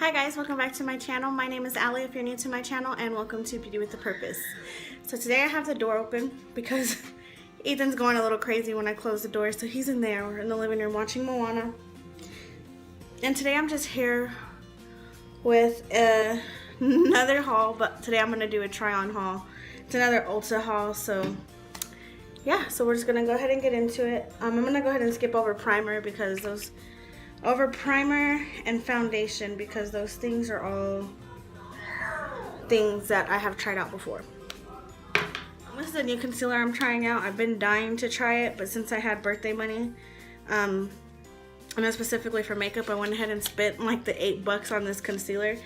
Hi guys, welcome back to my channel. My name is Allie if you're new to my channel, and welcome to Beauty with a Purpose. So today I have the door open because Ethan's going a little crazy when I close the door, so he's in there. We're in the living room watching Moana. And today I'm just here with another haul, but today I'm going to do a try on haul. It's another Ulta haul, so yeah, so we're just going to go ahead and get into it. I'm going to go ahead and skip over primer because primer and foundation because those things are all things that I have tried out before. This is a new concealer I'm trying out. I've been dying to try it, but since I had birthday money, and specifically for makeup, I went ahead and spent like the $8 on this concealer,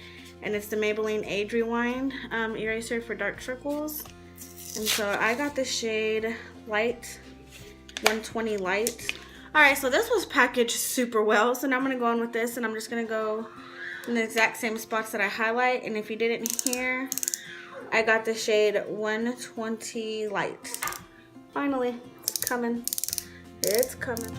and it's the Maybelline Age Rewind eraser for dark circles. And so I got the shade Light 120 Light. Alright, so this was packaged super well, so now I'm going to go on with this, and I'm just going to go in the exact same spots that I highlight. And if you didn't hear, I got the shade 120 Light. Finally, it's coming. It's coming.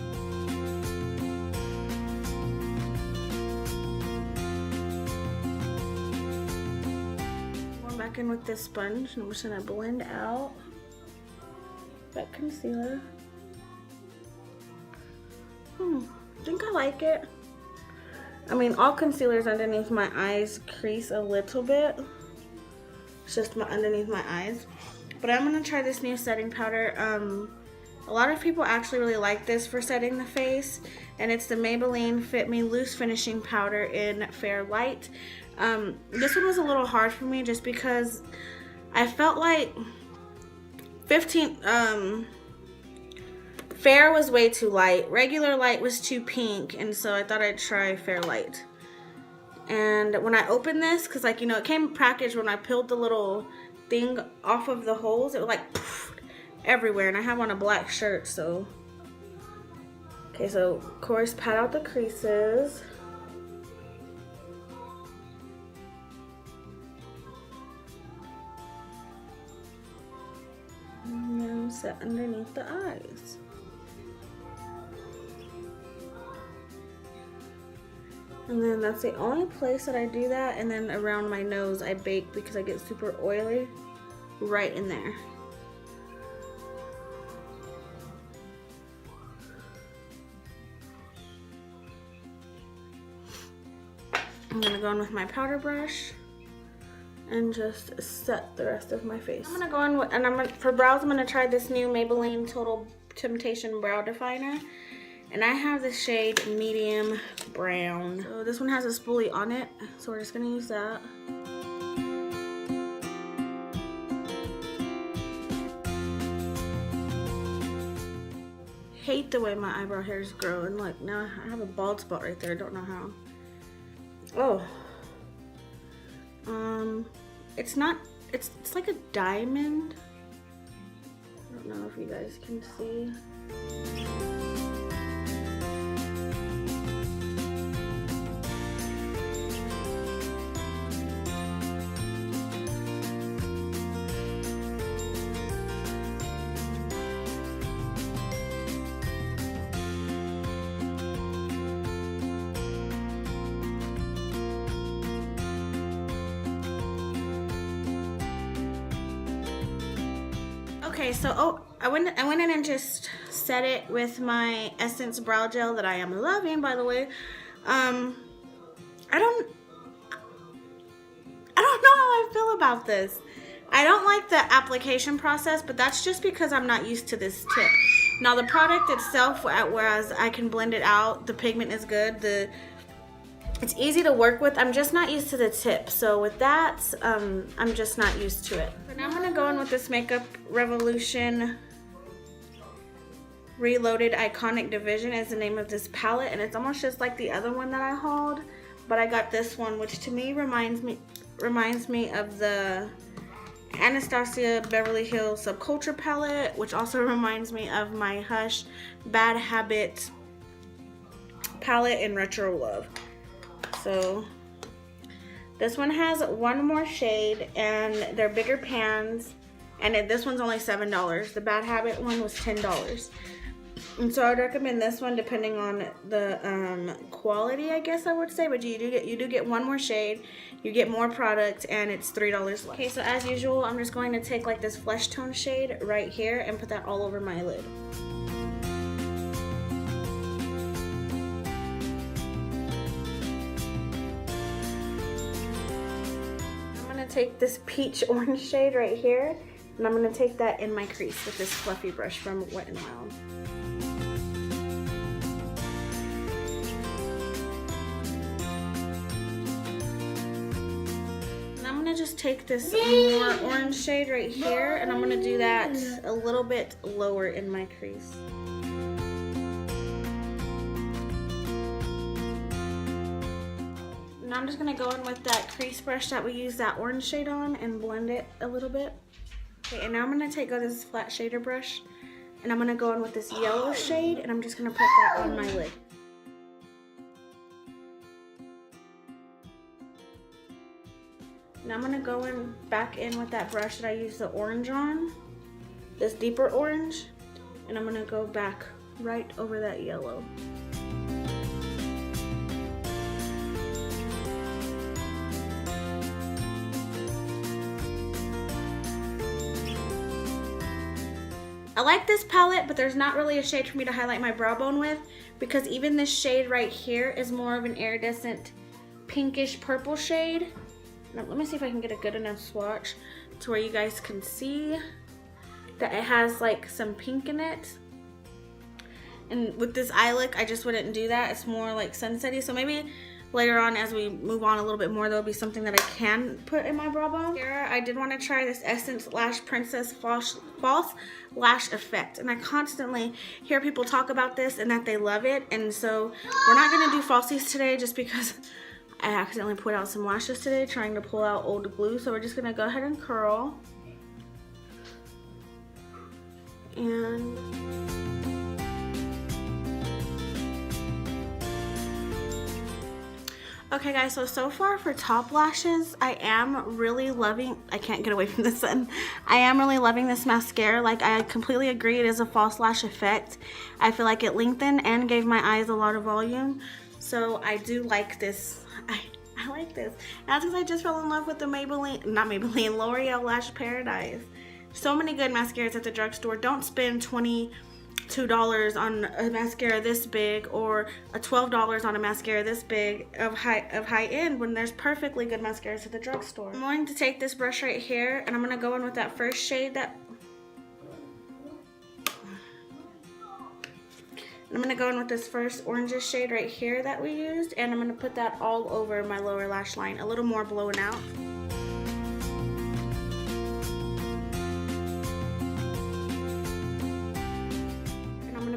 Going back in with this sponge, and I'm just going to blend out that concealer. I think I like it. I mean, all concealers underneath my eyes crease a little bit. It's just underneath my eyes. But I'm going to try this new setting powder. A lot of people actually really like this for setting the face. And it's the Maybelline Fit Me Loose Finishing Powder in Fair Light. This one was a little hard for me just because I felt like Fair was way too light. Regular light was too pink, and so I thought I'd try Fair Light. And when I opened this, because like, you know, it came packaged, when I peeled the little thing off of the holes, it was like poof, everywhere, and I have on a black shirt, so. Okay, so of course pat out the creases. And then set underneath the eyes. And then that's the only place that I do that. And then around my nose I bake because I get super oily right in there. I'm gonna go in with my powder brush and just set the rest of my face. I'm gonna go in with, and for brows, I'm gonna try this new Maybelline Total Temptation Brow Definer. And I have the shade Medium Brown. So this one has a spoolie on it, so we're just gonna use that. Hate the way my eyebrow hairs grow, and like now I have a bald spot right there. I don't know how. Oh. It's not, it's like a diamond. I don't know if you guys can see. Okay, so I went in and just set it with my Essence brow gel that I am loving, by the way. I don't know how I feel about this. I don't like the application process, but that's just because I'm not used to this tip. Now the product itself, whereas I can blend it out, the pigment is good. It's easy to work with. I'm just not used to the tip. So with that, I'm just not used to it. So now I'm going to go in with this Makeup Revolution Reloaded Iconic Division is the name of this palette. And it's almost just like the other one that I hauled. But I got this one, which to me reminds me of the Anastasia Beverly Hills Subculture palette. Which also reminds me of my Hush Bad Habit palette in Retro Love. So this one has one more shade, and they're bigger pans, and this one's only $7. The Bad Habit one was $10. And so I'd recommend this one depending on the quality, I guess I would say. But you do get one more shade, you get more product, and it's $3 less. Okay, so as usual, I'm just going to take like this flesh tone shade right here and put that all over my lid. Take this peach orange shade right here, and I'm going to take that in my crease with this fluffy brush from Wet n Wild. And I'm going to just take this more orange shade right here, and I'm going to do that a little bit lower in my crease. Now I'm just going to go in with that crease brush that we used that orange shade on and blend it a little bit. Okay, and now I'm going to go this flat shader brush, and I'm going to go in with this yellow shade, and I'm just going to put that on my lid. Now I'm going to go back in with that brush that I used the orange on, this deeper orange, and I'm going to go back right over that yellow. I like this palette, but there's not really a shade for me to highlight my brow bone with, because even this shade right here is more of an iridescent pinkish purple shade. Now, let me see if I can get a good enough swatch to where you guys can see that it has like some pink in it. And with this eye look, I just wouldn't do that. It's more like sunsetty, so maybe later on as we move on a little bit more, there'll be something that I can put in my brow bone. Here, I did want to try this Essence Lash Princess False Lash Effect, and I constantly hear people talk about this and that they love it, and so we're not going to do falsies today just because I accidentally put out some lashes today trying to pull out old glue, so we're just going to go ahead and curl. And okay guys, so far for top lashes, I am really loving, I can't get away from the sun, I am really loving this mascara. Like, I completely agree, it is a false lash effect. I feel like it lengthened and gave my eyes a lot of volume, so I do like this. I like this. That's because I just fell in love with the L'Oreal Lash Paradise. So many good mascaras at the drugstore. Don't spend $22 on a mascara this big, or a $12 on a mascara this big of high end, when there's perfectly good mascaras at the drugstore. I'm going to take this brush right here, and I'm going to go in with that first shade that I'm going to go in with this first orangish shade right here that we used, and I'm going to put that all over my lower lash line, a little more blown out.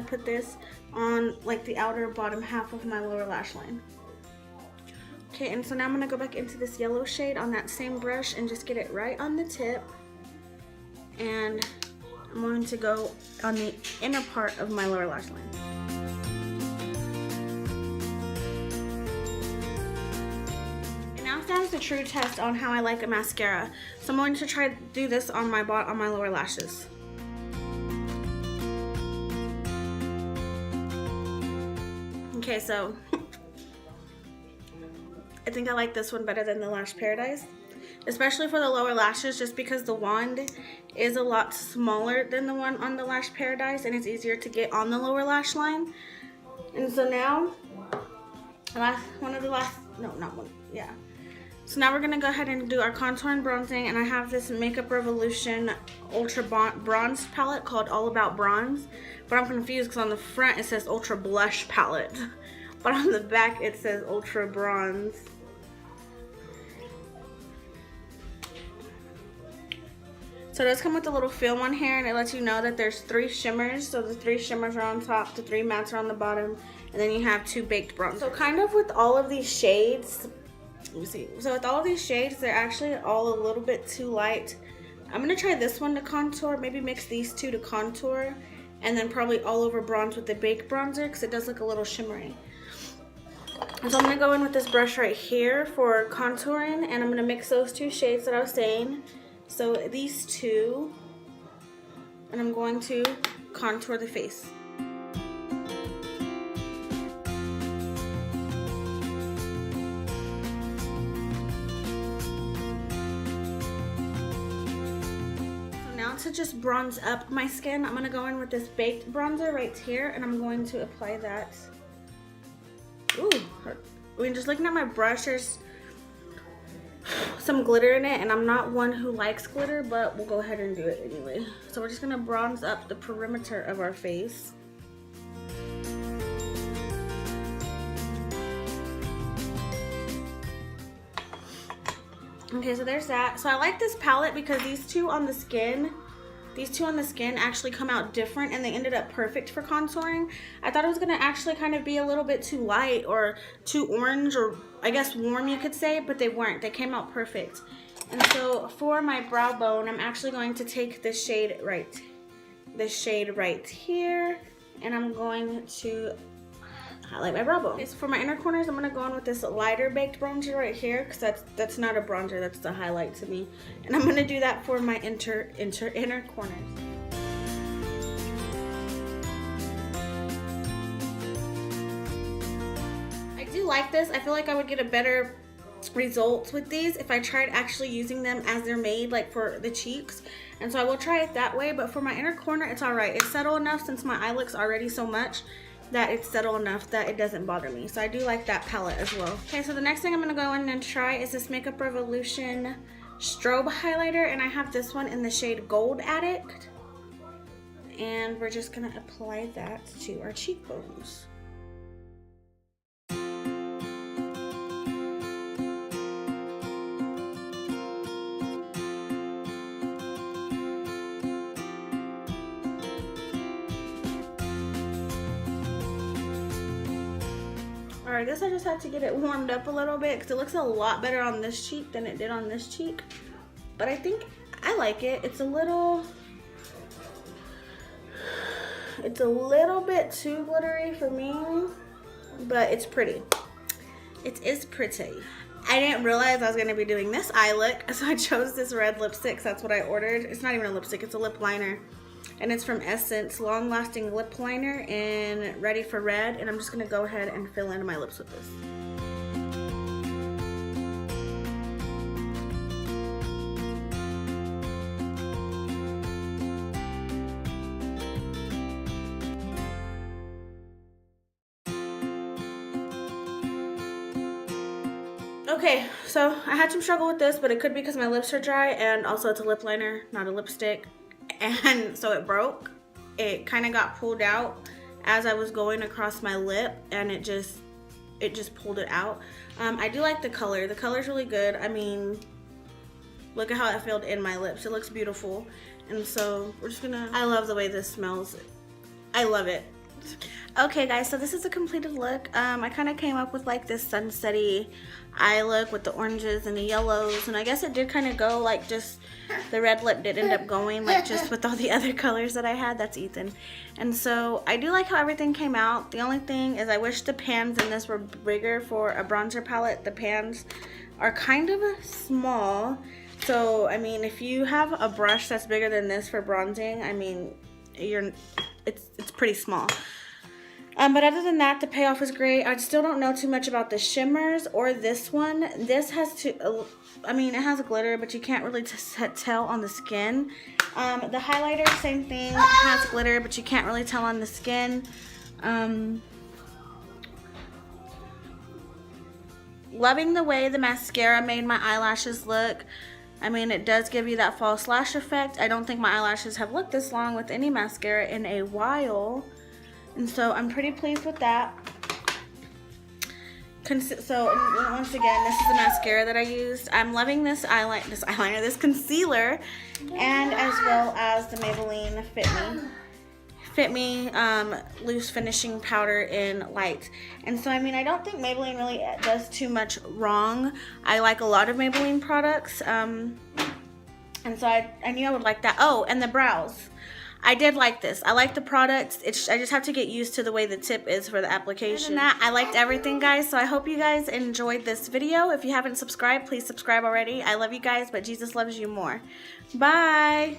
Put this on like the outer bottom half of my lower lash line. Okay, and so now I'm going to go back into this yellow shade on that same brush and just get it right on the tip, and I'm going to go on the inner part of my lower lash line. And now stands the true test on how I like a mascara. So I'm going to try to do this on my lower lashes. Okay, so I think I like this one better than the Lash Paradise, especially for the lower lashes, just because the wand is a lot smaller than the one on the Lash Paradise, and it's easier to get on the lower lash line. And so now, so now we're gonna go ahead and do our contour and bronzing, and I have this Makeup Revolution Ultra Bronze palette called All About Bronze, but I'm confused because on the front it says Ultra Blush palette, but on the back it says Ultra Bronze. So it does come with a little film on here, and it lets you know that there's 3 shimmers. So the 3 shimmers are on top, the 3 mattes are on the bottom, and then you have 2 baked bronzers. So kind of with all of these shades, let me see. So with all of these shades, they're actually all a little bit too light. I'm gonna try this one to contour, maybe mix these 2 to contour, and then probably all over bronze with the baked bronzer, because it does look a little shimmery. And so I'm gonna go in with this brush right here for contouring, and I'm gonna mix those 2 shades that I was saying. So these 2, and I'm going to contour the face. to just bronze up my skin, I'm going to go in with this baked bronzer right here, and I'm going to apply that. Ooh, I mean, just looking at my brush, there's some glitter in it, and I'm not one who likes glitter, but we'll go ahead and do it anyway. So we're just going to bronze up the perimeter of our face. Okay, so there's that. So I like this palette because these two on the skin actually come out different, and they ended up perfect for contouring. I thought it was gonna actually kind of be a little bit too light or too orange, or I guess warm you could say, but they weren't. They came out perfect. And so for my brow bone, I'm actually going to take this shade right here, and I'm going to highlight my brow bone. Okay, so for my inner corners, I'm gonna go in with this lighter baked bronzer right here, because that's not a bronzer, that's the highlight to me. And I'm gonna do that for my inner corners. I do like this. I feel like I would get a better results with these if I tried actually using them as they're made, like for the cheeks. And so I will try it that way, but for my inner corner, it's all right. It's subtle enough, since my eye looks already so much, that it's subtle enough that it doesn't bother me. So I do like that palette as well. Okay, so the next thing I'm gonna go in and try is this Makeup Revolution strobe highlighter, and I have this one in the shade Gold Addict. And we're just gonna apply that to our cheekbones. Alright, I guess I just have to get it warmed up a little bit, because it looks a lot better on this cheek than it did on this cheek. But I think I like it. It's a little bit too glittery for me, but it's pretty. It is pretty. I didn't realize I was going to be doing this eye look, so I chose this red lipstick. That's what I ordered. It's not even a lipstick, it's a lip liner. And it's from Essence Long Lasting Lip Liner in Ready for Red. And I'm just going to go ahead and fill in my lips with this. Okay, so I had some struggle with this, but it could be because my lips are dry, and also it's a lip liner, not a lipstick. And so it broke. It kind of got pulled out as I was going across my lip, and it just pulled it out. I do like the color. The color's really good. I mean, look at how it filled in my lips. It looks beautiful. And so we're just gonna, I love the way this smells. I love it. Okay guys, so this is a completed look. I kind of came up with like this sunsetty eye look with the oranges and the yellows, and I guess it did kind of go like just, the red lip did end up going like just with all the other colors that I had. That's Ethan. And so I do like how everything came out. The only thing is I wish the pans in this were bigger for a bronzer palette. The pans are kind of small. So I mean, if you have a brush that's bigger than this for bronzing, I mean, it's pretty small. But other than that, the payoff is great. I still don't know too much about the shimmers or this one. This has I mean, it has glitter, but you can't really tell on the skin. The highlighter, same thing, has glitter, but you can't really tell on the skin. Loving the way the mascara made my eyelashes look. I mean, it does give you that false lash effect. I don't think my eyelashes have looked this long with any mascara in a while. And so I'm pretty pleased with that. So once again, this is the mascara that I used. I'm loving this eyeliner, this concealer, and as well as the Maybelline Fit Me loose finishing powder in light. And so I mean, I don't think Maybelline really does too much wrong. I like a lot of Maybelline products, and so I knew I would like that. Oh, and the brows. I did like this. I like the product. I just have to get used to the way the tip is for the application. Other than that, I liked everything, guys. So I hope you guys enjoyed this video. If you haven't subscribed, please subscribe already. I love you guys, but Jesus loves you more. Bye.